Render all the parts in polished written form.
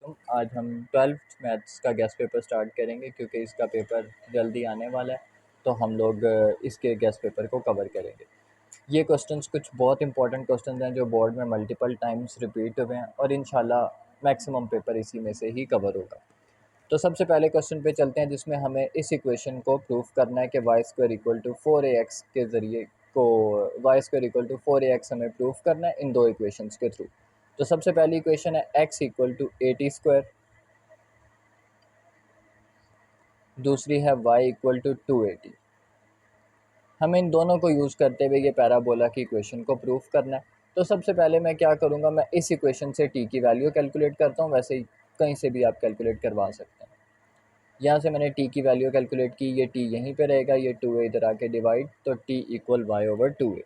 वालेकुम। आज हम 12th मैथ्स का गेस्ट पेपर स्टार्ट करेंगे क्योंकि इसका पेपर जल्दी आने वाला है, तो हम लोग इसके गेस्ट पेपर को कवर करेंगे। ये क्वेश्चंस कुछ बहुत इंपॉर्टेंट क्वेश्चंस हैं जो बोर्ड में मल्टीपल टाइम्स रिपीट हुए हैं और इंशाल्लाह मैक्सिमम पेपर इसी में से ही कवर होगा। तो सबसे पहले क्वेश्चन पे चलते हैं जिसमें हमें इस इक्वेशन को प्रूफ करना है कि Y square equal to 4ax के ज़रिए को Y square equal to 4ax हमें प्रूफ करना है इन दो इक्वेशंस के थ्रू। तो सबसे पहली इक्वेशन है x इक्वल टू 80 स्क्वायर, दूसरी है y इक्वल टू 280। हमें इन दोनों को यूज़ करते हुए ये पैराबोला की इक्वेशन को प्रूफ करना है। तो सबसे पहले मैं क्या करूँगा, मैं इस इक्वेशन से t की वैल्यू कैलकुलेट करता हूँ। वैसे ही कहीं से भी आप कैलकुलेट करवा सकते हैं। यहाँ से मैंने t की वैल्यू कैलकुलेट की, ये t यहीं पे रहेगा, ये 2a इधर आके डिवाइड, तो t equal Y over 2a।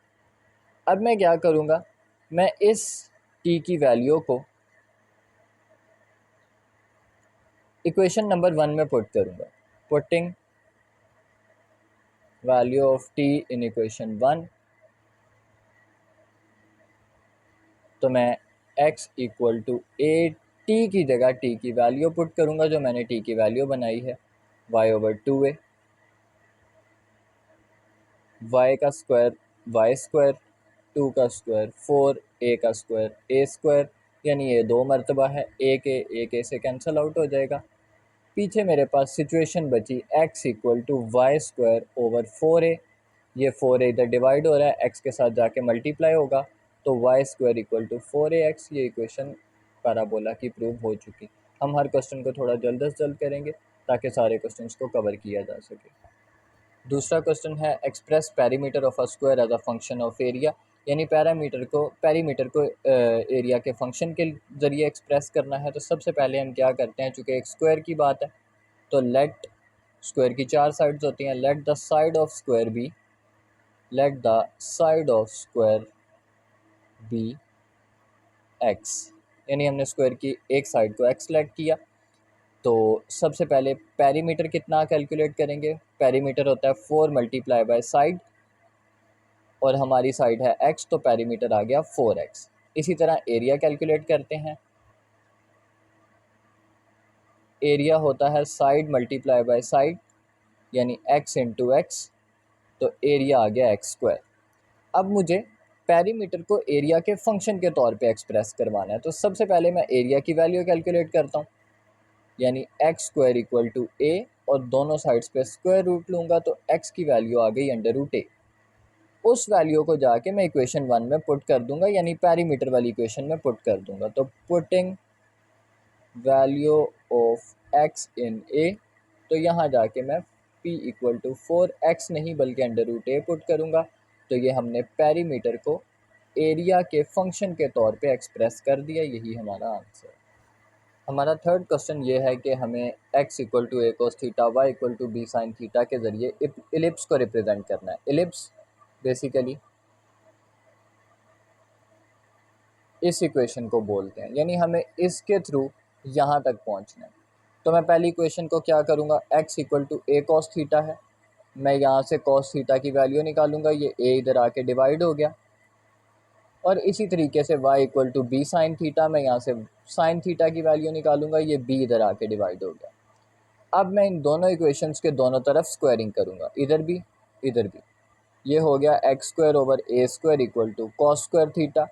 अब मैं क्या करूँगा, मैं इस t की वैल्यू को इक्वेशन नंबर 1 में पुट करूँगा। Putting value of t in equation 1, तो मैं x equal to a t की जगह t की वैल्यू पुट करूँगा जो मैंने t की वैल्यू बनाई है, y ओवर 2a। y का स्क्वायर y स्क्वायर, 2 का स्क्वायर 4, a का स्क्वायर a स्क्वायर, यानी ये 2 मरतबा है, a के से कैंसिल आउट हो जाएगा। पीछे मेरे पास सिचुएशन बची x equal to y square over 4a। ये 4a इधर डिवाइड हो रहा है, x के साथ जाके मल्टीप्लाई होगा, तो Y square equal to 4ax। ये इक्वेशन पैराबोला की प्रूव हो चुकी। हम हर क्वेश्चन को थोड़ा जल्द से जल्द करेंगे ताकि सारे क्वेश्चंस को कवर किया जा सके। दूसरा क्वेश्चन है express perimeter of a square as a function of area, यानी पेरीमीटर को एरिया के फंक्शन के ज़रिए एक्सप्रेस करना है। तो सबसे पहले हम क्या करते हैं, चूँकि एक स्क्वायर की बात है तो लेट स्क्वायर की 4 साइड्स होती हैं, let the side of square be x, यानी हमने स्क्वायर की एक साइड को एक्स सेलेक्ट किया। तो सबसे पहले पेरीमीटर कितना कैलकुलेट करेंगे, पेरीमीटर होता है 4 मल्टीप्लाई बाय साइड, और हमारी साइड है x, तो पेरीमीटर आ गया 4x। इसी तरह एरिया कैलकुलेट करते हैं, एरिया होता है साइड मल्टीप्लाई बाय साइड, यानी x इंटू एक्स, तो एरिया आ गया एक्स स्क्वायर। अब मुझे पेरीमीटर को एरिया के फंक्शन के तौर पे एक्सप्रेस करवाना है, तो सबसे पहले मैं एरिया की वैल्यू कैलकुलेट करता हूँ, यानी x square equal to a, और दोनों साइड्स पे स्क्वायर रूट लूँगा तो x की वैल्यू आ गई अंडर रूट a। उस वैल्यू को जाके मैं इक्वेशन 1 में पुट कर दूंगा, यानी पेरीमीटर वाली इक्वेशन में पुट कर दूंगा। तो putting value of x in a, तो यहाँ जाके मैं p इक्वल टू 4x नहीं बल्कि अंडर रूट a पुट करूँगा। तो ये हमने पेरीमीटर को एरिया के फंक्शन के तौर पे एक्सप्रेस कर दिया, यही हमारा आंसर है। हमारा थर्ड क्वेश्चन ये है कि हमें x equal to a cos theta, y equal to b sine theta के ज़रिए इलिप्स को रिप्रेजेंट करना है। इलिप्स बेसिकली इस इक्वेशन को बोलते हैं, यानी हमें इसके थ्रू यहाँ तक पहुँचना है। तो मैं पहली इक्वेशन को क्या करूँगा, x equal to a cos theta है, मैं यहाँ से कॉस थीटा की वैल्यू निकालूंगा, ये a इधर आके डिवाइड हो गया। और इसी तरीके से y equal to b sine theta, मैं यहाँ से साइन थीटा की वैल्यू निकालूंगा, ये b इधर आके डिवाइड हो गया। अब मैं इन दोनों इक्वेशंस के दोनों तरफ स्क्वायरिंग करूँगा, इधर भी इधर भी। ये हो गया x square over a square equal to cos square theta,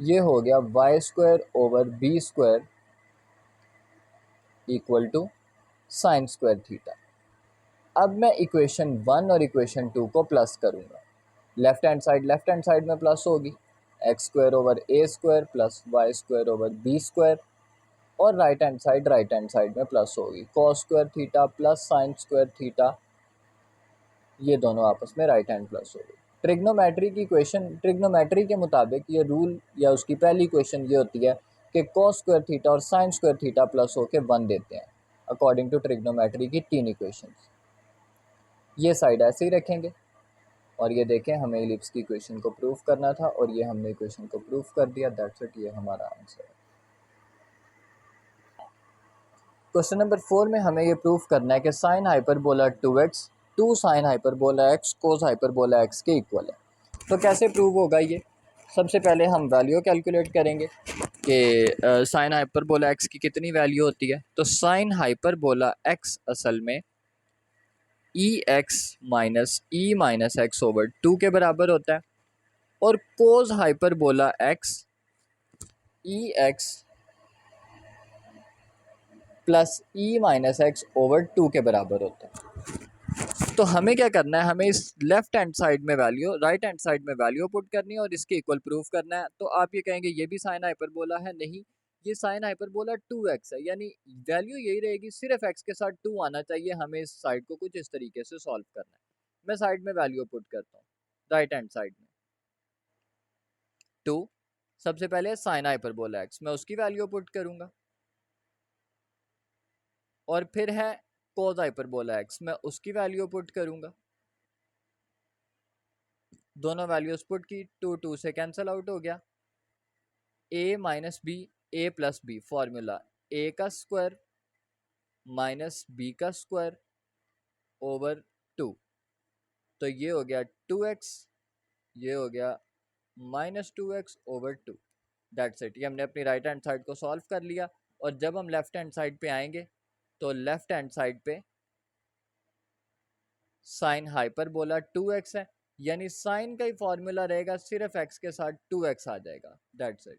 ये हो गया y square over b square equal to sine square theta. अब मैं इक्वेशन 1 और इक्वेशन 2 को प्लस करूँगा, लेफ्ट हैंड साइड में प्लस होगी, x square over a square plus y square over b square, और राइट हैंड साइड में plus होगी, cos square theta plus sine square theta, ये दोनों आपस में राइट हैंड प्लस होगी। ट्रिग्नोमेट्री के मुताबिक ये रूल या उसकी पहली इक्वेशन ये होती है कि कॉस स्क्वायर थीटा और साइन स्क्वायर थीटा प्लस होके 1 देते हैं, अकॉर्डिंग टू ट्रिग्नोमेट्री की 3 इक्वेशंस। ये साइड ऐसे ही रखेंगे, और ये देखें हमें इलिप्स की इक्वेशन को प्रूफ करना था और ये हमने इक्वेशन को प्रूफ कर दिया, दैट्स इट, ये हमारा आंसर है। क्वेश्चन नंबर 4 में हमें ये प्रूफ करना है कि sine hyperbola 2x 2 sine hyperbola x cos hyperbola x के इक्वल है। तो कैसे प्रूव होगा ये, सबसे पहले हम वैल्यू कैलकुलेट करेंगे कि साइन हाइपरबोला एक्स की कितनी वैल्यू होती है। तो साइन हाइपरबोला एक्स असल में ई एक्स माइनस एक्स ओवर 2 के बराबर होता है, और कोस हाइपरबोला एक्स ई x plus E minus x over 2 के बराबर होता है। तो हमें क्या करना है, हमें इस लेफ्ट हैंड साइड में वैल्यू, राइट हैंड साइड में वैल्यू पुट करनी है और इसके इक्वल प्रूफ करना है। तो आप ये कहेंगे ये भी साइन हाइपरबोला है, नहीं ये साइन हाइपरबोला 2x है, यानी वैल्यू यही रहेगी, सिर्फ x के साथ 2 आना चाहिए। हमें इस साइड को कुछ इस तरीके से सॉल्व करना है। मैं साइड में वैल्यू पुट करता हूँ, राइट हैंड साइड में 2, सबसे पहले साइन हाइपरबोला x मैं उसकी वैल्यू पुट करूंगा, और फिर है कोस हाइपरबोला x मैं उसकी वैल्यू पुट करूंगा। दोनों वैल्यूज पुट की, 2 से कैंसिल आउट हो गया, a minus b a plus b, formula a का स्क्वायर माइनस b का स्क्वायर ओवर 2। तो ये हो गया 2x, ये हो गया -2x ओवर 2। That's it. ये हमने अपनी राइट हैंड साइड को सॉल्व कर लिया। और जब हम लेफ्ट हैंड साइड पे आएंगे तो लेफ्ट हैंड साइड पे साइन हाइपरबोला 2x है, यानी साइन का ही फॉर्मूला रहेगा, सिर्फ x के साथ 2x आ जाएगा। That's it.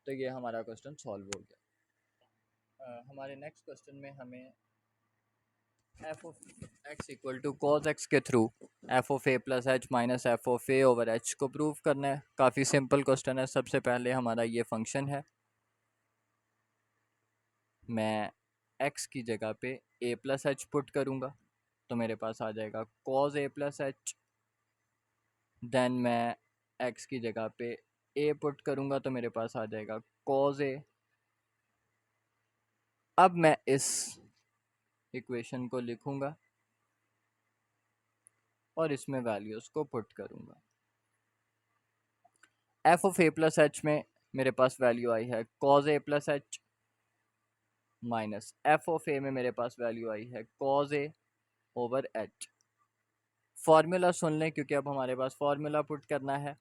तो ये हमारा क्वेश्चन सॉल्व हो गया। हमारे नेक्स्ट क्वेश्चन में हमें f of x equal to cos x के through f of a plus h minus f of a over h को प्रूव करना है। काफ़ी सिंपल क्वेश्चन है। सबसे पहले हमारा ये फंक्शन है, मैं x की जगह पे a प्लस एच पुट करूँगा तो मेरे पास आ जाएगा cos a plus H. Then मैं x की जगह पे a पुट करूँगा तो मेरे पास आ जाएगा कॉस ए। अब मैं इस इक्वेशन को लिखूँगा और इसमें वैल्यूज़ को पुट करूँगा। F of a plus h में मेरे पास वैल्यू आई है cos a plus h, minus f of a में मेरे पास वैल्यू आई है cos a over h. Formula सुन लें क्योंकि अब हमारे पास फॉर्मूला पुट करना है।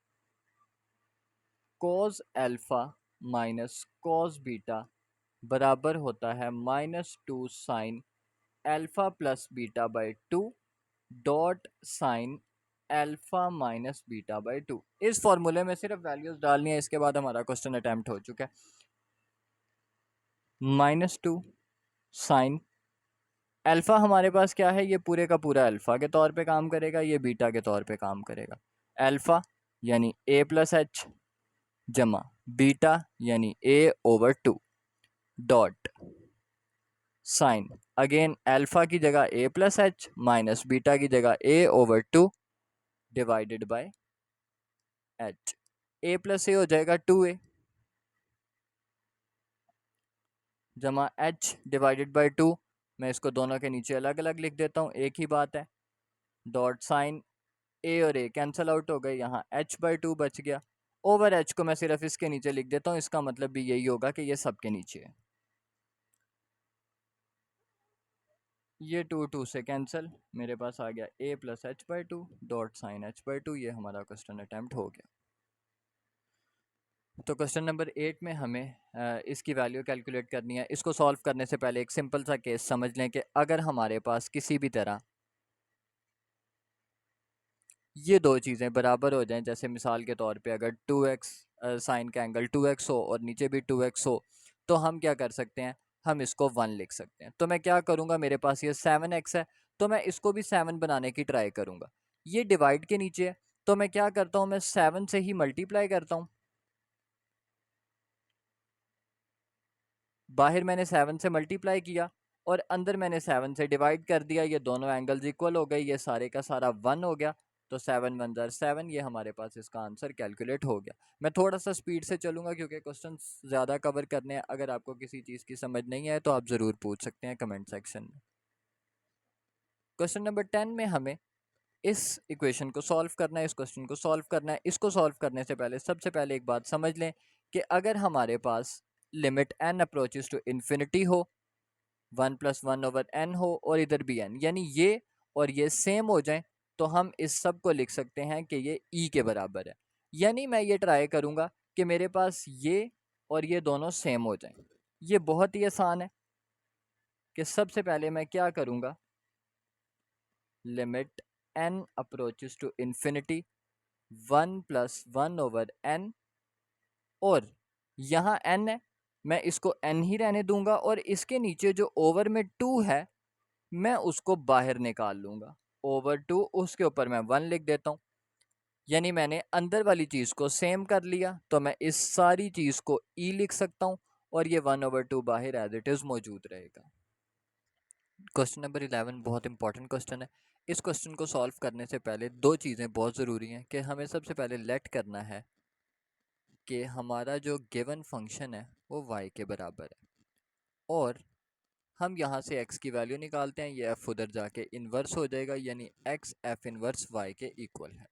Cos alpha minus cos beta बराबर होता है -2 sine alpha plus beta by 2 dot sine alpha minus beta by 2। इस फॉर्मूले में सिर्फ वैल्यूज़ डालनी है, इसके बाद हमारा क्वेश्चन अटैम्प्ट हो चुका है। -2 साइन अल्फ़ा हमारे पास क्या है, ये पूरे का पूरा अल्फ़ा के तौर पे काम करेगा, ये बीटा के तौर पे काम करेगा। अल्फ़ा यानी a प्लस एच जमा बीटा यानी a over 2 dot sine again alpha की जगह a plus h minus beta की जगह a over 2 divided by h। a plus a हो जाएगा 2a जमा h डिवाइडेड बाय 2। मैं इसको दोनों के नीचे अलग अलग लिख देता हूँ, एक ही बात है। डॉट साइन a और a कैंसिल आउट हो गए, यहाँ h बाई 2 बच गया। ओवर h को मैं सिर्फ इसके नीचे लिख देता हूँ, इसका मतलब भी यही होगा कि ये सब के नीचे है। ये 2 से कैंसिल, मेरे पास आ गया a plus h by 2 dot sine h बाई 2। ये हमारा क्वेश्चन अटैम्प्ट हो गया। तो क्वेश्चन नंबर 8 में हमें इसकी वैल्यू कैलकुलेट करनी है। इसको सॉल्व करने से पहले एक सिंपल सा केस समझ लें कि अगर हमारे पास किसी भी तरह ये दो चीज़ें बराबर हो जाएं, जैसे मिसाल के तौर पे अगर 2x साइन का एंगल 2x हो और नीचे भी 2x हो, तो हम क्या कर सकते हैं, हम इसको 1 लिख सकते हैं। तो मैं क्या करूँगा, मेरे पास ये 7x है तो मैं इसको भी 7 बनाने की ट्राई करूँगा। ये डिवाइड के नीचे है तो मैं क्या करता हूँ, मैं 7 से ही मल्टीप्लाई करता हूँ। बाहर मैंने 7 से मल्टीप्लाई किया और अंदर मैंने 7 से डिवाइड कर दिया। ये दोनों एंगल्स इक्वल हो गए, ये सारे का सारा 1 हो गया। तो 7 1 ज़र 7, ये हमारे पास इसका आंसर कैलकुलेट हो गया। मैं थोड़ा सा स्पीड से चलूँगा क्योंकि क्वेश्चन ज़्यादा कवर करने हैं। अगर आपको किसी चीज़ की समझ नहीं आए तो आप ज़रूर पूछ सकते हैं कमेंट सेक्शन में। क्वेश्चन नंबर 10 में हमें इस इक्वेशन को सॉल्व करना है, इस क्वेश्चन को सॉल्व करना है। इसको सॉल्व करने से पहले सबसे पहले एक बात समझ लें कि अगर हमारे पास limit n approaches to infinity हो, 1 + 1 ओवर n हो और इधर भी n, यानी ये और ये सेम हो जाएं, तो हम इस सब को लिख सकते हैं कि ये e के बराबर है। यानी मैं ये ट्राई करूँगा कि मेरे पास ये और ये दोनों सेम हो जाएं। ये बहुत ही आसान है कि सबसे पहले मैं क्या करूँगा, limit n approaches to infinity 1 plus 1/n, और यहाँ n है, मैं इसको n ही रहने दूंगा और इसके नीचे जो ओवर में 2 है मैं उसको बाहर निकाल लूँगा। ओवर 2 उसके ऊपर मैं 1 लिख देता हूँ, यानी मैंने अंदर वाली चीज़ को सेम कर लिया। तो मैं इस सारी चीज़ को e लिख सकता हूँ और ये 1/2 बाहर एज इट इज़ मौजूद रहेगा। क्वेश्चन नंबर 11 बहुत इंपॉर्टेंट क्वेश्चन है। इस क्वेश्चन को सॉल्व करने से पहले दो चीज़ें बहुत ज़रूरी हैं कि हमें सबसे पहले लेट करना है कि हमारा जो गिवन फंक्शन है वो y के बराबर है, और हम यहाँ से x की वैल्यू निकालते हैं, ये f उधर जाके इन्वर्स हो जाएगा, यानी x f इन्वर्स y के इक्वल है।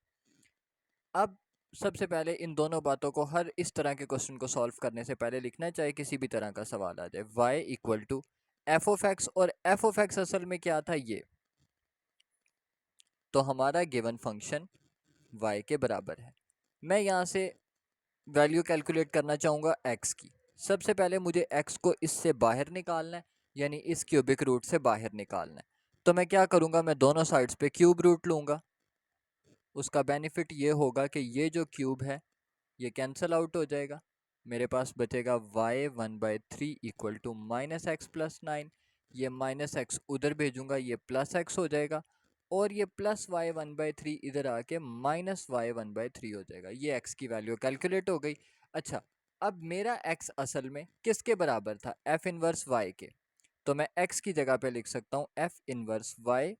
अब सबसे पहले इन दोनों बातों को हर इस तरह के क्वेश्चन को सॉल्व करने से पहले लिखना है, चाहे किसी भी तरह का सवाल आ जाए। y equal to f of x, और एफ ऑफ एक्स असल में क्या था, ये तो हमारा गिवन फंक्शन y के बराबर है। मैं यहाँ से वैल्यू कैलकुलेट करना चाहूँगा x की। सबसे पहले मुझे x को इससे बाहर निकालना है, यानी इस क्यूबिक रूट से बाहर निकालना है। तो मैं क्या करूँगा, मैं दोनों साइड्स पे क्यूब रूट लूँगा। उसका बेनिफिट ये होगा कि ये जो क्यूब है ये कैंसिल आउट हो जाएगा, मेरे पास बचेगा y 1/3 equal to minus x plus 9। ये माइनस एक्स उधर भेजूंगा, ये प्लस एक्स हो जाएगा, और ये प्लस y 1/3 इधर आके माइनस y 1/3 हो जाएगा। ये x की वैल्यू कैलकुलेट हो गई। अच्छा, अब मेरा x असल में किसके बराबर था, f इनवर्स y के। तो मैं x की जगह पे लिख सकता हूँ f इनवर्स y,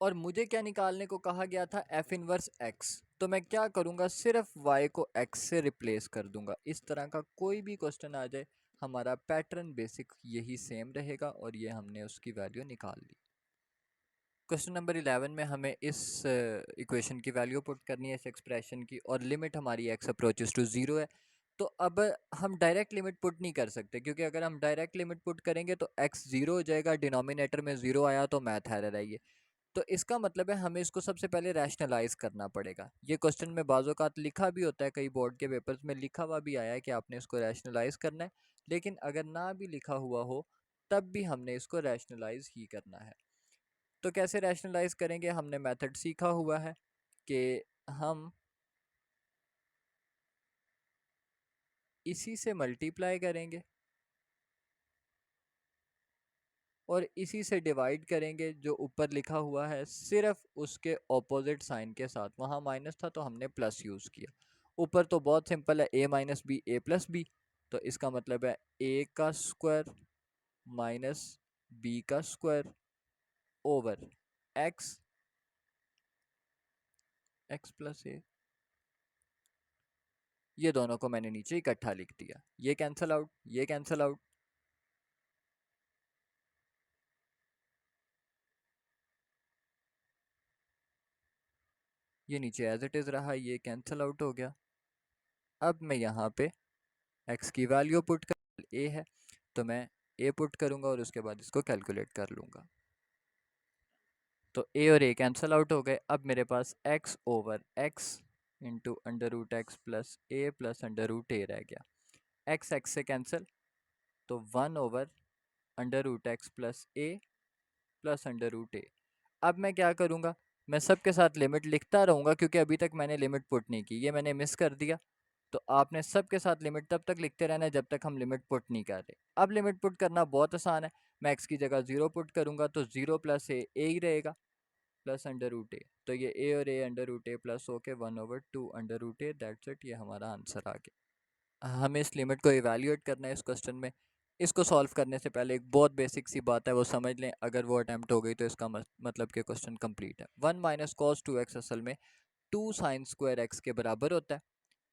और मुझे क्या निकालने को कहा गया था, f इनवर्स x। तो मैं क्या करूँगा, सिर्फ y को x से रिप्लेस कर दूंगा। इस तरह का कोई भी क्वेश्चन आ जाए, हमारा पैटर्न बेसिक यही सेम रहेगा, और ये हमने उसकी वैल्यू निकाल ली। क्वेश्चन नंबर 11 में हमें इस इक्वेशन की वैल्यू पुट करनी है, इस एक्सप्रेशन की, और लिमिट हमारी x अप्रोचेस टू 0 है। तो अब हम डायरेक्ट लिमिट पुट नहीं कर सकते, क्योंकि अगर हम डायरेक्ट लिमिट पुट करेंगे तो x 0 हो जाएगा, डिनोमिनेटर में 0 आया तो मैथ एरर है ये। तो इसका मतलब है हमें इसको सबसे पहले रैशनलाइज करना पड़ेगा। ये क्वेश्चन में बाज़ औक़ात लिखा भी होता है, कई बोर्ड के पेपर्स में लिखा हुआ भी आया है कि आपने इसको रैशनलाइज करना है, लेकिन अगर ना भी लिखा हुआ हो तब भी हमने इसको रैशनलाइज ही करना है। तो कैसे रैशनलाइज करेंगे, हमने मेथड सीखा हुआ है कि हम इसी से मल्टीप्लाई करेंगे और इसी से डिवाइड करेंगे, जो ऊपर लिखा हुआ है सिर्फ उसके ऑपोजिट साइन के साथ। वहाँ माइनस था तो हमने प्लस यूज़ किया। ऊपर तो बहुत सिंपल है, a minus b a plus b, तो इसका मतलब है a का स्क्वायर माइनस b का square over x, x plus a. ये दोनों को मैंने नीचे इकट्ठा लिख दिया, ये कैंसिल आउट, ये कैंसिल आउट, ये नीचे एज इट इज़ रहा, ये कैंसिल आउट हो गया। अब मैं यहाँ पे x की वैल्यू पुट कर, a है तो मैं a पुट करूँगा और उसके बाद इसको कैलकुलेट कर लूँगा। तो a और a कैंसिल आउट हो गए। अब मेरे पास x over x into under root x plus a plus under root a रह गया। x से कैंसिल, तो 1 over under root x plus a plus under root a. अब मैं क्या करूँगा, मैं सबके साथ लिमिट लिखता रहूँगा, क्योंकि अभी तक मैंने लिमिट पुट नहीं की, ये मैंने मिस कर दिया। तो आपने सबके साथ लिमिट तब तक लिखते रहना है जब तक हम लिमिट पुट नहीं कर रहे। अब लिमिट पुट करना बहुत आसान है, मैं एक्स की जगह 0 पुट करूँगा तो 0 प्लस ए ही रहेगा, प्लस अंडर रूट ए। तो ये ए और a under root a plus हो के 1/2 under root a, that's it, ये हमारा आंसर आ गया। हमें इस लिमिट को इवेल्यूएट करना है इस क्वेश्चन में। इसको सॉल्व करने से पहले एक बहुत बेसिक सी बात है, वो समझ लें। अगर वो अटैम्प्ट हो गई तो इसका मतलब कि क्वेश्चन कंप्लीट है। 1 माइनस कॉस 2x असल में 2 साइन स्क्वायर एक्स के बराबर होता है।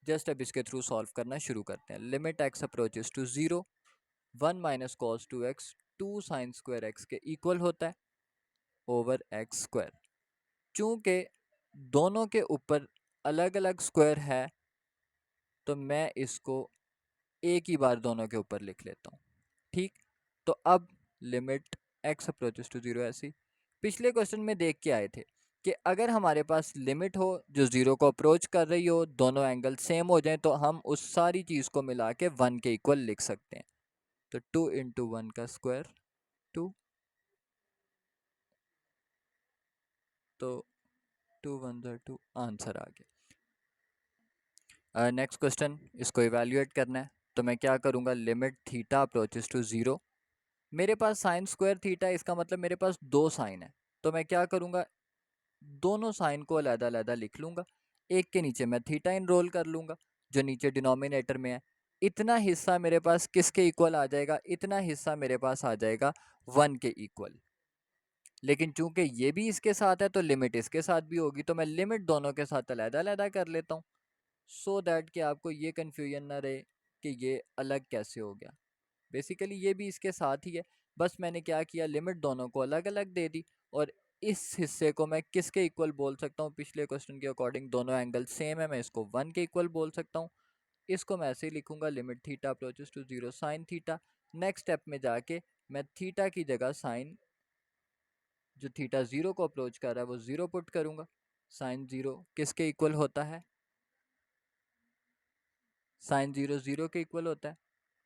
जस्ट अब इसके थ्रू सॉल्व करना शुरू करते हैं। Limit x approaches to 0, 1 minus cos 2x 2 sine square x के इक्वल होता है ओवर एक्स स्क्वायर। चूँकि दोनों के ऊपर अलग अलग स्क्वायर है तो मैं इसको एक ही बार दोनों के ऊपर लिख लेता हूँ। ठीक, तो अब लिमिट एक्स अप्रोचेस टू 0 ऐसी। पिछले क्वेश्चन में देख के आए थे कि अगर हमारे पास लिमिट हो जो ज़ीरो को अप्रोच कर रही हो, दोनों एंगल सेम हो जाएं, तो हम उस सारी चीज़ को मिला के 1 के इक्वल लिख सकते हैं। तो 2 इंटू 1 का स्क्वायर 2, तो 2 1 2 आंसर आ गया। नेक्स्ट क्वेश्चन, इसको इवेल्युएट करना है। तो मैं क्या करूँगा, limit theta approaches to zero, मेरे पास साइन स्क्वायर थीटा, इसका मतलब मेरे पास दो साइन है। तो मैं क्या करूँगा, दोनों साइन को अलग-अलग लिख लूँगा। एक के नीचे मैं थीटा इनरोल कर लूँगा जो नीचे डिनोमिनेटर में है। इतना हिस्सा मेरे पास किसके इक्वल आ जाएगा, इतना हिस्सा मेरे पास आ जाएगा 1 के इक्वल। लेकिन चूंकि ये भी इसके साथ है तो लिमिट इसके साथ भी होगी, तो मैं लिमिट दोनों के साथ अलग-अलग कर लेता हूँ, सो दैट कि आपको ये कन्फ्यूजन ना रहे कि ये अलग कैसे हो गया। बेसिकली ये भी इसके साथ ही है, बस मैंने क्या किया, लिमिट दोनों को अलग अलग दे दी। और इस हिस्से को मैं किसके इक्वल बोल सकता हूँ, पिछले क्वेश्चन के अकॉर्डिंग दोनों एंगल सेम है, मैं इसको 1 के इक्वल बोल सकता हूँ। इसको मैं ऐसे ही लिखूंगा, limit theta approaches to zero sine theta. Next step में जाके मैं थीटा की जगह साइन, जो थीटा जीरो को अप्रोच कर रहा है वो जीरो पुट करूंगा। साइन जीरो किसके इक्वल होता है, साइन जीरो जीरो के इक्वल होता है।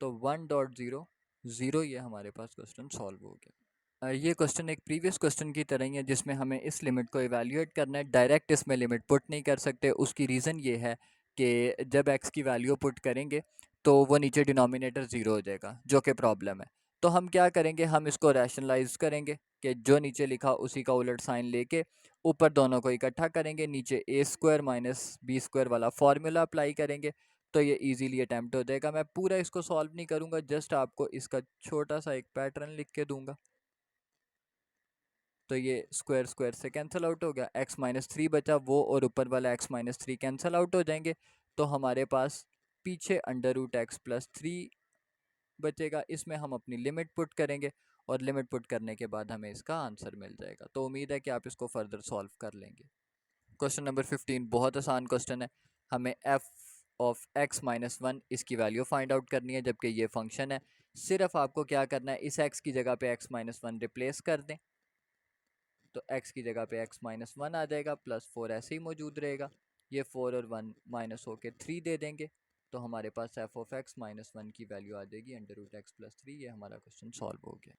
तो 1.0 जीरो, ये हमारे पास क्वेश्चन सॉल्व हो गया। ये क्वेश्चन एक प्रीवियस क्वेश्चन की तरह ही है जिसमें हमें इस लिमिट को इवैल्यूएट करना है, डायरेक्ट इसमें लिमिट पुट नहीं कर सकते। उसकी रीज़न ये है कि जब x की वैल्यू पुट करेंगे तो वो नीचे डिनोमिनेटर ज़ीरो हो जाएगा, जो कि प्रॉब्लम है। तो हम क्या करेंगे, हम इसको रैशनलाइज करेंगे कि जो नीचे लिखा उसी का उलट साइन लेके ऊपर दोनों को इकट्ठा करेंगे, नीचे ए स्क्वायर माइनस बी स्क्वायर वाला फार्मूला अप्लाई करेंगे, तो ये इजीली अटैम्प्ट हो जाएगा। मैं पूरा इसको सॉल्व नहीं करूँगा, जस्ट आपको इसका छोटा सा एक पैटर्न लिख के दूंगा। तो ये स्क्वायर स्क्वायर से कैंसिल आउट हो गया, x माइनस थ्री बचा, वो और ऊपर वाला x minus three cancel out हो जाएंगे। तो हमारे पास पीछे under root x plus three बचेगा, इसमें हम अपनी लिमिट पुट करेंगे और लिमिट पुट करने के बाद हमें इसका आंसर मिल जाएगा। तो उम्मीद है कि आप इसको फर्दर सॉल्व कर लेंगे। क्वेश्चन नंबर 15 बहुत आसान क्वेश्चन है। हमें f of x minus one इसकी वैल्यू फाइंड आउट करनी है, जबकि ये फंक्शन है। सिर्फ आपको क्या करना है, इस x की जगह पे x माइनस वन रिप्लेस कर दें, तो x की जगह पे x माइनस वन आ जाएगा, प्लस फोर ऐसे ही मौजूद रहेगा। ये फोर और वन माइनस होके थ्री दे देंगे, तो हमारे पास f of x minus one की वैल्यू आ जाएगी under root x plus three. ये हमारा क्वेश्चन सॉल्व हो गया।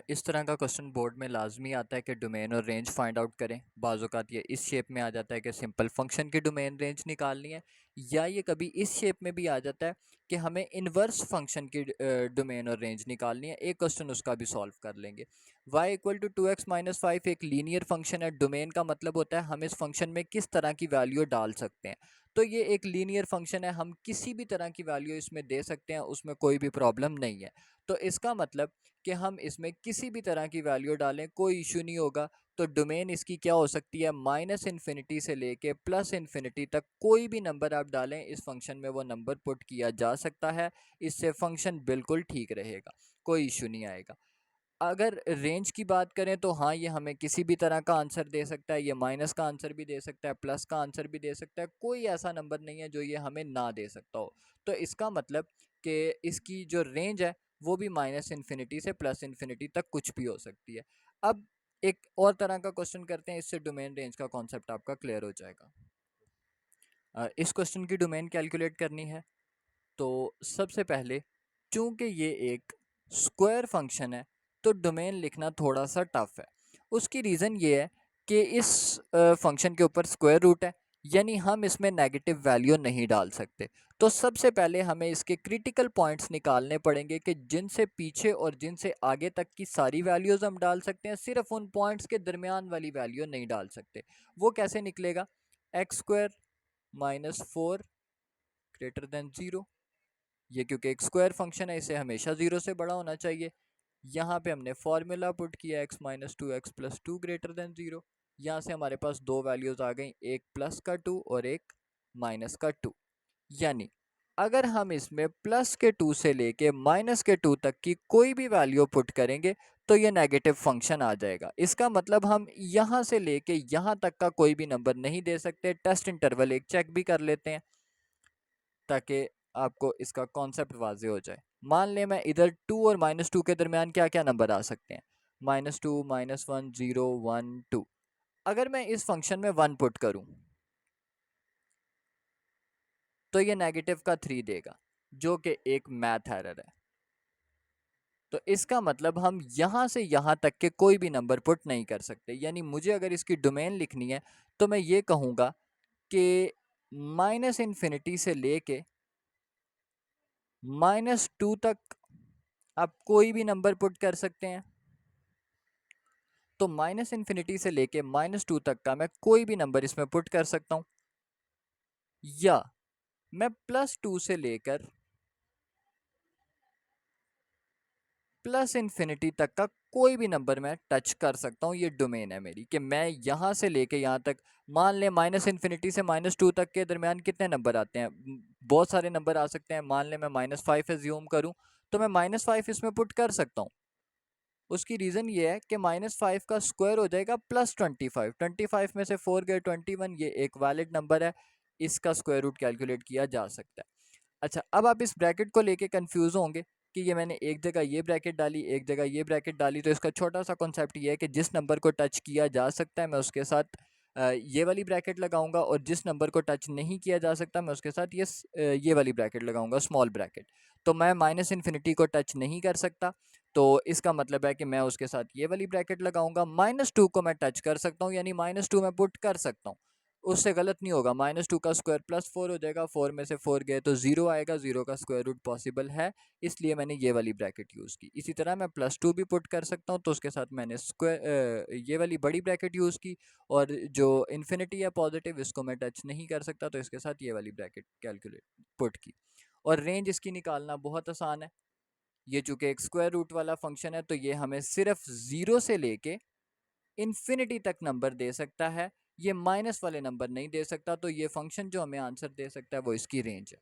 इस तरह का क्वेश्चन बोर्ड में लाजमी आता है कि डोमेन और रेंज फाइंड आउट करें। बाज़ औक़ात ये इस शेप में आ जाता है कि सिंपल फंक्शन की डोमेन रेंज निकालनी है, या ये कभी इस शेप में भी आ जाता है कि हमें इन्वर्स फंक्शन की डोमेन और रेंज निकालनी है। एक क्वेश्चन उसका भी सॉल्व कर लेंगे। y equal to 2x minus five एक लीनियर फंक्शन है। डोमेन का मतलब होता है हम इस फंक्शन में किस तरह की वैल्यू डाल सकते हैं। तो ये एक लीनियर फंक्शन है, हम किसी भी तरह की वैल्यू इसमें दे सकते हैं, उसमें कोई भी प्रॉब्लम नहीं है। तो इसका मतलब कि हम इसमें किसी भी तरह की वैल्यू डालें कोई इशू नहीं होगा। तो डोमेन इसकी क्या हो सकती है, माइनस इन्फिनिटी से लेके प्लस इन्फिनिटी तक कोई भी नंबर आप डालें इस फंक्शन में वो नंबर पुट किया जा सकता है। इससे फंक्शन बिल्कुल ठीक रहेगा, कोई इशू नहीं आएगा। अगर रेंज की बात करें तो हाँ, ये हमें किसी भी तरह का आंसर दे सकता है, ये माइनस का आंसर भी दे सकता है, प्लस का आंसर भी दे सकता है, कोई ऐसा नंबर नहीं है जो ये हमें ना दे सकता हो। तो इसका मतलब कि इसकी जो रेंज है वो भी माइनस इन्फिनिटी से प्लस इन्फिनिटी तक कुछ भी हो सकती है। अब एक और तरह का क्वेश्चन करते हैं, इससे डोमेन रेंज का कॉन्सेप्ट आपका क्लियर हो जाएगा। इस क्वेश्चन की डोमेन कैलकुलेट करनी है, तो सबसे पहले चूंकि ये एक स्क्वायर फंक्शन है तो डोमेन लिखना थोड़ा सा टफ है। उसकी रीज़न ये है कि इस फंक्शन के ऊपर स्क्वायर रूट है, यानी हम इसमें नेगेटिव वैल्यू नहीं डाल सकते। तो सबसे पहले हमें इसके क्रिटिकल पॉइंट्स निकालने पड़ेंगे कि जिनसे पीछे और जिनसे आगे तक की सारी वैल्यूज़ हम डाल सकते हैं, सिर्फ उन पॉइंट्स के दरमियान वाली वैल्यू नहीं डाल सकते। वो कैसे निकलेगा, x square minus four greater than zero. ये क्योंकि एक स्क्वायर फंक्शन है, इसे हमेशा ज़ीरो से बड़ा होना चाहिए। यहाँ पे हमने फॉर्मूला पुट किया x minus two x plus two greater than zero. यहाँ से हमारे पास दो वैल्यूज़ आ गई, एक प्लस का टू और एक माइनस का टू। यानी अगर हम इसमें प्लस के टू से लेके माइनस के टू तक की कोई भी वैल्यू पुट करेंगे तो ये नेगेटिव फंक्शन आ जाएगा। इसका मतलब हम यहाँ से लेके यहाँ तक का कोई भी नंबर नहीं दे सकते। टेस्ट इंटरवल एक चेक भी कर लेते हैं ताकि आपको इसका कॉन्सेप्ट वाजे हो जाए। मान लें मैं इधर टू और माइनस टू के दरमियान क्या क्या नंबर आ सकते हैं, minus two minus one zero one two. अगर मैं इस फंक्शन में 1 पुट करूं तो ये नेगेटिव का 3 देगा, जो कि एक मैथ एरर है। तो इसका मतलब हम यहां से यहां तक के कोई भी नंबर पुट नहीं कर सकते। यानी मुझे अगर इसकी डोमेन लिखनी है तो मैं ये कहूंगा कि माइनस इन्फिनिटी से लेके -2 तक आप कोई भी नंबर पुट कर सकते हैं। तो माइनस इन्फिनिटी से लेके -2 तक का मैं कोई भी नंबर इसमें पुट कर सकता हूं, या मैं +2 से लेकर +इन्फिनिटी तक का कोई भी नंबर मैं टच कर सकता हूँ। ये डोमेन है मेरी कि मैं यहाँ से लेके यहाँ तक, मान लें -इन्फिनिटी से -2 तक के दरमियान कितने नंबर आते हैं, बहुत सारे नंबर आ सकते हैं। मान लें मैं -5 एज्यूम करूँ तो मैं -5 इसमें पुट कर सकता हूँ। उसकी रीज़न ये है कि -5 का स्क्वायर हो जाएगा +25, 25 में से 4 गए 21, ये एक वैलिड नंबर है, इसका स्क्वायर रूट कैलकुलेट किया जा सकता है। अच्छा, अब आप इस ब्रैकेट को लेके कंफ्यूज होंगे कि ये मैंने एक जगह ये ब्रैकेट डाली, एक जगह ये ब्रैकेट डाली। तो इसका छोटा सा कॉन्सेप्ट ये है कि जिस नंबर को टच किया जा सकता है मैं उसके साथ ये वाली ब्रैकेट लगाऊंगा, और जिस नंबर को टच नहीं किया जा सकता मैं उसके साथ ये वाली ब्रैकेट लगाऊंगा, स्मॉल ब्रैकेट। तो मैं -इन्फिनिटी को टच नहीं कर सकता, तो इसका मतलब है कि मैं उसके साथ ये वाली ब्रैकेट लगाऊंगा। -2 को मैं टच कर सकता हूँ, यानी -2 मैं पुट कर सकता हूँ, उससे गलत नहीं होगा। -2 का स्क्वायर +4 हो जाएगा, 4 में से 4 गए तो 0 आएगा, 0 का स्क्वायर रूट पॉसिबल है, इसलिए मैंने ये वाली ब्रैकेट यूज़ की। इसी तरह मैं +2 भी पुट कर सकता हूँ, तो उसके साथ मैंने ये वाली बड़ी ब्रैकेट यूज़ की, और जो इन्फिनिटी है पॉजिटिव इसको मैं टच नहीं कर सकता, तो इसके साथ ये वाली ब्रैकेट कैलकुलेट पुट की। और रेंज इसकी निकालना बहुत आसान है। ये चूँकि एक स्क्वायर रूट वाला फंक्शन है तो ये हमें सिर्फ 0 से लेके इन्फिनिटी तक नंबर दे सकता है, ये माइनस वाले नंबर नहीं दे सकता। तो ये फंक्शन जो हमें आंसर दे सकता है वो इसकी रेंज है।